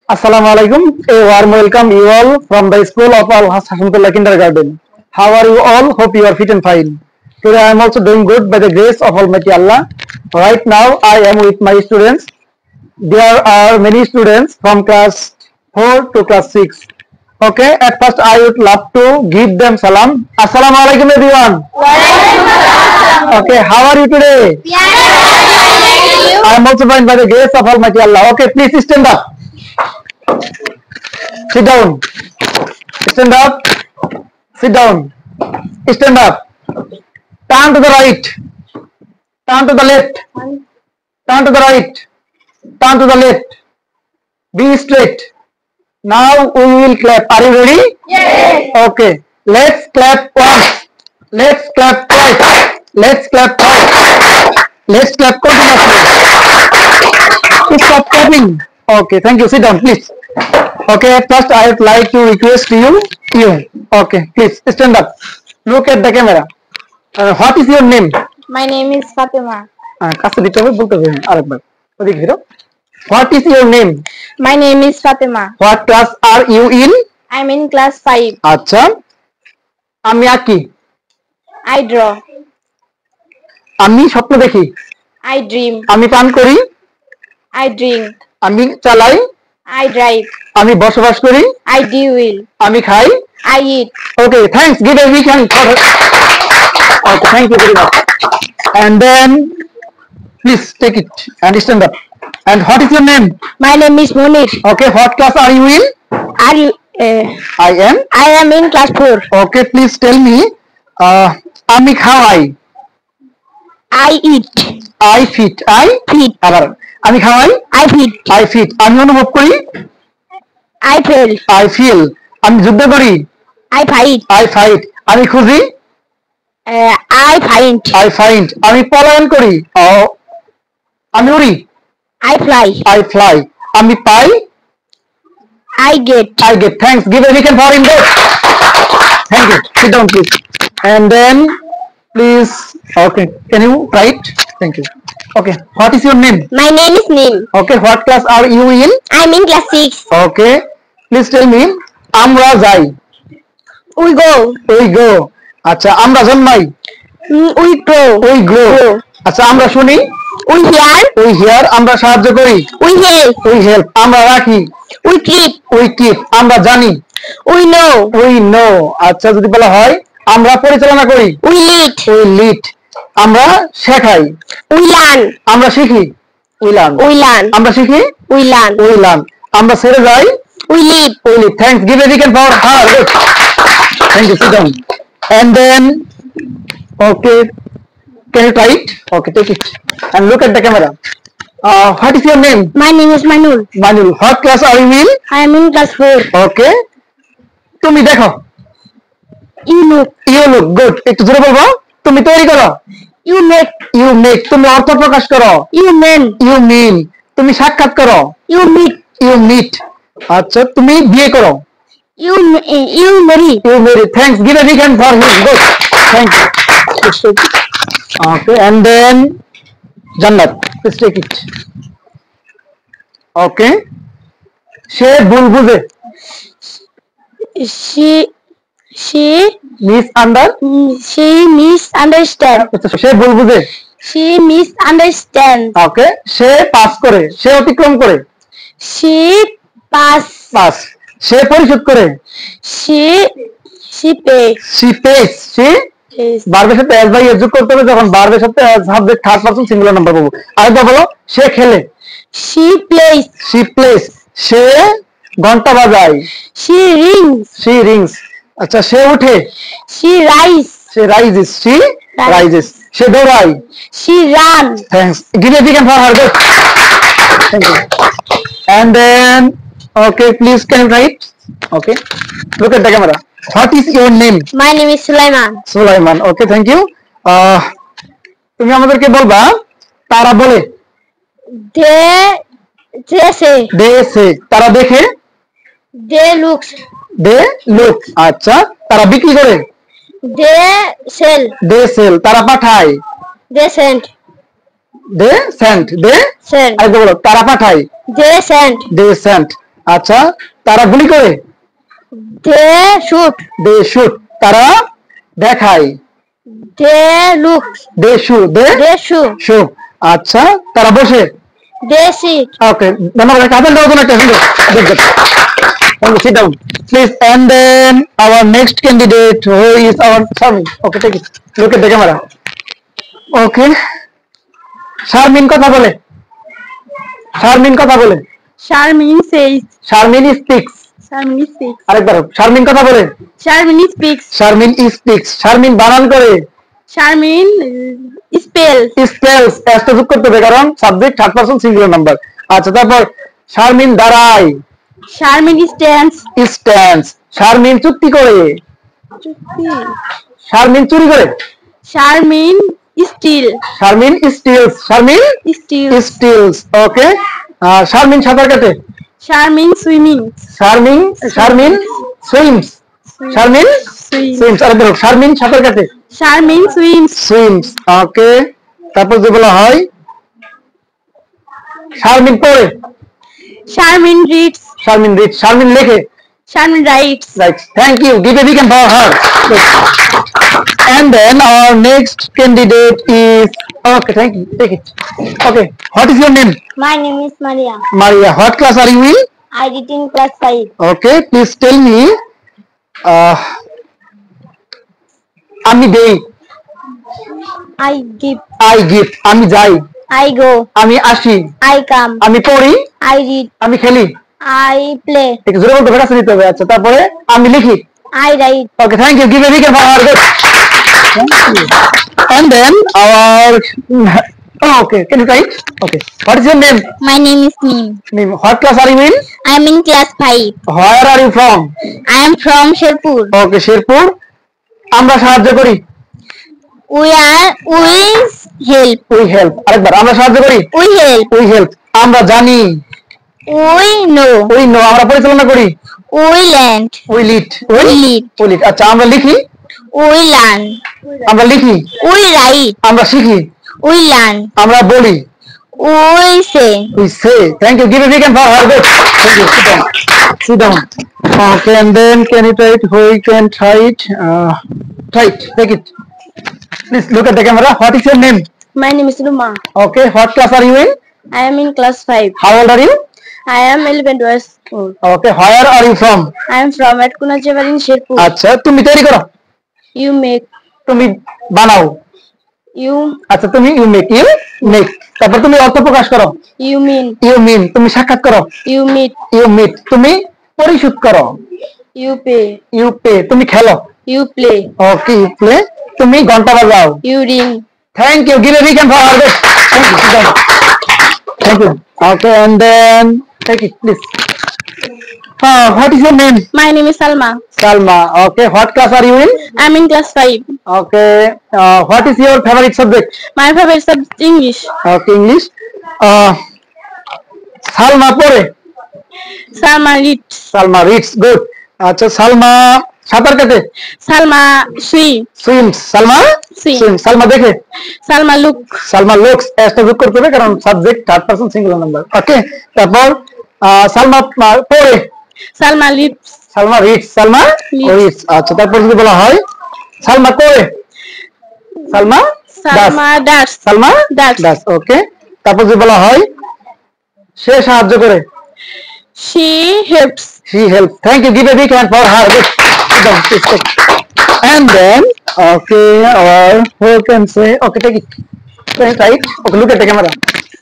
Assalamualaikum. A warm welcome you all from the school of Al Hasanullah Kindergarten. How are you all? Hope you are fit and fine. Today I am also doing good by the grace of Almighty Allah. Right now I am with my students. There are many students from class 4 to class 6. Okay, at first I would love to give them salam. Assalamualaikum everyone. Okay, how are you today? I am also fine by the grace of Almighty Allah. Okay, please stand up. Sit down. Stand up. Sit down. Stand up. Turn to the right. Turn to the left. Turn to the right. Turn to the left. Be straight. Now we will clap. Are you ready? Yes. Okay. Let's clap once. Let's clap twice. Let's clap twice. Let's clap continuously. Stop clapping. Okay. Thank you. Sit down, please. Okay, first I would like to request you. Okay, please stand up. Look at the camera. What is your name? My name is Fatima. What is your name? My name is Fatima. What class are you in? I'm in class 5. আচ্ছা আমি আঁকি I draw. আমি স্বপ্ন দেখি I dream. আমি পান করি I drink. আমি চালাই I drive. আমি বসবাস করি I do will. আমি খাই I eat. Okay, thanks. Give a big hand for her. Okay, thank you very much. And then, please take it and stand up. And what is your name? My name is Munir. Okay, what class are you in? Are you? I I am in class 4. Okay, please tell me. আমি খাওয়াই I eat. I feed. I Feed. আবার আমি খাওয়াই I feed. I feed. আমি অনুভব করি I feel. I feel. আমি যুদ্ধ করি I fight. I fight. আমি খুঁজি I find. I find. আমি পলায়ন করি আমি উড়ি I fly. I fly. আমি পাই I get. I get. Thanks. Give a weekend for him there. Thank you. Sit down, please. And then, please. Okay. Can you write? Thank you. Okay. What is your name? My name is Neil. Okay. What class are you in? I'm in class 6. Okay. Please tell me. আমরা যাই We go. We go. আচ্ছা আমরা জন্মাই We grow. We grow. আচ্ছা আমরা শুনি We hear. We hear. আমরা সাহায্য করি We help. We help. আমরা রাখি We keep. We keep. আমরা জানি We know. We know. আচ্ছা যদি বলা হয় আমরা পরিচালনা করি We lead. We lead. আমরা শেখাই We learn. আমরা শিখি We learn. We learn. আমরা শিখি We learn. We learn. আমরা ছেড়ে যাই We live. We live. Thanks. Give a weekend for her. Good. Thank you. Sit down. And then, okay. Can you try it? Okay, take it. And look at the camera. What is your name? My name is Manul. Manul. What class are you in? I am in class 4. Okay. তুমি দেখো You look. You look good. একটু জোরে বলবো তুমি তৈরি করো You make. You make. তুমি অর্থ প্রকাশ করো You mean. You mean. তুমি সাক্ষাৎ করো You meet. You meet. আচ্ছা তুমি বিয়ে করো You marry. You marry. Thanks. Give a big hand for him. Good. Thank you. Okay. And then Jannat. Please take it. Okay. সে ভুল বুঝে She misunderstand. সে ভুল বুঝে She misunderstand. Okay say pass করে সে অতিক্রম করে She pass. পাস সে পরিশোধ করে She pay. she pays she Yes. ভার্বের সাথে এস বাই এস যোগ করতে হবে যখন ভার্বের সাথে subject third person singular number পাবো আরেকবার বলো সে খেলে She plays. she plays সে ঘন্টা বাজায় She rings. she rings আচ্ছা সে ওঠে She rise. Say rises she rises সে দৌড়ায় She run. thanks give a big hand for her good thank you and then okay please can you write okay look at the camera what is your name My name is Sulaiman. Sulaiman okay thank you তুমি আমাদেরকে বলবা তারা বলে They say. they say তারা দেখে They looks. they look আচ্ছা তারা বিক্রি করে They sell. they sell তারা পাঠায় They send. they send Send. আরেকবার বলো তারা পাঠায় They send. they sent আচ্ছা, তারা গুলি করে। They shoot. দে শুট, তারা দেখায়। They look. They shoe, they They shoot. শু। আচ্ছা, তারা বসে। They sit. ওকে, ধন্যবাদ। কাদের দেওয়ার জন্য একটা সুন্দর। Good, good. Thank you. Sit down, please. And then our next candidate, who is our Sharmin. Okay, take it. Look at the camera. Okay. Sharmin কথা বলে। শারমিন কথা বলে। Charmin says. Sharmin speaks. Charmin speaks. আরেকবার, শারমিন কথা বলে। Charmin speaks. Sharmin speaks. Sharmin বানান করে। Charmin spells. Spells, এসটা যোগ করতে হবে কারণ subject third person singular number. আচ্ছা, তারপর শারমিন দাঁড়ায়। Charmin stands. স্ট্যান্ডস। শারমিন চুক্তি করে। শারমিন চুরি করে। Charmin steal. Sharmin steals. Sharmin Steals. Steals. Okay. Sharmin সাঁতার কাটে। Charmin swimming. Sharmin Sharmin swims. Sharmin swims. আরেকবার, শারমিন সাঁতার কাটে। Charmin swims. সুইমস। ওকে। তারপর যে বলা হয় শারমিন পড়ে। Charmin reads. Sharmin read. Sharmin লেখে। Charmin writes. Right. Thank you. Give a big hand for her. Good. And then our next candidate is. Okay, thank you. Take it. Okay. What is your name? My name is Maria. Maria. What class are you in? I did in class 5. Okay. Please tell me. আমি দেই। I give. I give. আমি যাই। I go. আমি আসি। I come. আমি পড়ি। I read. আমি খেলি। I play. ঠিক জোরে বলতে হবে, কাছে নিতে হবে। আচ্ছা, তারপরে আমি লিখি। I write. Okay, thank you. Give a big hand for her. Good. Thank you. And then our. Oh, okay. Can you write? Okay. What is your name? My name is Neem. Name. What class are you in? I am in class 5. Where are you from? I am from Sherpur. Okay, Sherpur. আমরা সাহায্য করি। We help. We help. আরেকবার, আমরা সাহায্য করি। We help. We help. আমরা জানি। We know. We know. আমরা পরিচালনা করি। We learn. We lead. We lead. We lead. আচ্ছা, আমরা লিখি। We learn. আমরা লিখি। We write. আমরা শিখি। We learn. আমরা বলি। We say. We say. Thank you. Give a big hand for her. Good. Thank you. Sit down. Sit down. Okay, and then can you try it? Who can try it? Try it. Take it. Please look at the camera. What is your name? My name is Ruma. Okay. What class are you in? I am in class 5. How old are you? I am 11 years old. Okay. Where are you from? I am from Atkunachevar in Sherpur. আচ্ছা, তুমি তৈরি করো। You make. তুমি বানাও। You. আচ্ছা, তুমি you make. তারপর তুমি অর্থ প্রকাশ করো। You mean. You mean. তুমি সাক্ষাৎ করো। You meet. You meet. তুমি পরিশোধ করো। You pay. You pay. তুমি খেলো। You play. Okay, you play. তুমি ঘন্টা বাজাও। You ring. Thank you. Give a big hand for her. Good. Thank you. Sit down. Thank you. Okay, and then take it, please. What is your name? My name is Salma. Salma. Okay. What class are you in? I am in class 5. Okay. What is your favorite subject? My favorite subject English. Okay, English. Salma পড়ে। Salma reads. Salma reads. Good. আচ্ছা, সালমা সাঁতার কাটে। Salma swim. Swims. Salma Swim. swims. Salma দেখে। Salma look. Salma looks, এসটা যোগ করতে হবে কারণ subject third person singular number. Okay. তারপর সালমা পড়ে। Salma lives. Salma reads. Salma reads. আচ্ছা, তারপর যদি বলা হয় সালমা করে। Salma Salma does. Salma Does. ওকে। তারপর যদি বলা হয় সে সাহায্য করে। She helps. She helps. Thank you. Give a big hand for her. Good. Sit down, please, take it. And then, okay, or who can say? Okay, take it. Right. Okay, look at the camera.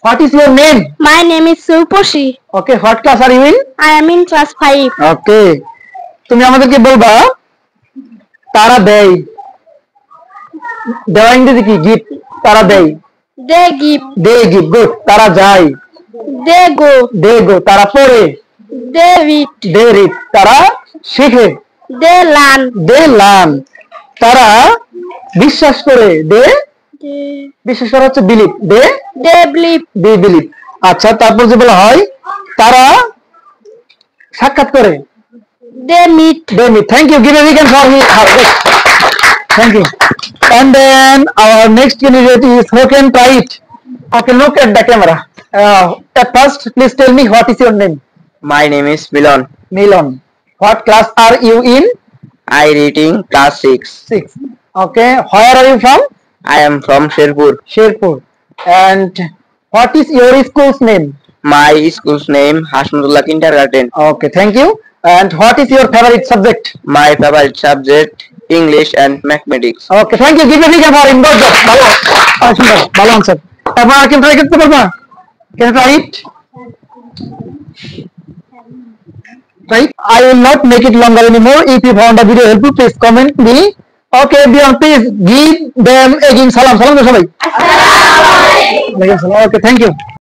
What is your name? My name is Suposhi. Okay, what class are you in? I am in class 5. Okay. তুমি আমাদেরকে বলবা তারা দেয়। দেওয়া ইংরেজি কি? Gift. তারা দেয়। They give. They give. Good. তারা যায়। They go. They go. তারা পড়ে। They read. They read. তারা শিখে। They learn. They learn. তারা বিশ্বাস করে। They বিশ্বাস করা হচ্ছে believe. They believe. They believe. আচ্ছা, তারপর যে বলা হয় তারা সাক্ষাৎ করে। They meet. They meet. Thank you. Give a big hand for me. Thank you. And then our next candidate is who can try it. Okay, look at the camera. At first, please tell me what is your name? My name is Milon. Milon. What class are you in? I reading class 6. 6. Okay. Where are you from? I am from Sherpur. Sherpur. And what is your school's name? My school's name Hasmudullah Kindergarten. Okay, thank you. And what is your favorite subject? My favorite subject English and mathematics. Okay, thank you. Give me a big applause in both jobs. ভালো সুন্দর ভালো answer এবার কেন try করতে পারবা কেন try it right? I will not make it longer anymore. If you found the video helpful, please comment me. Okay, Beyond, please give them again salam. Salam to সবাই। Okay, thank you.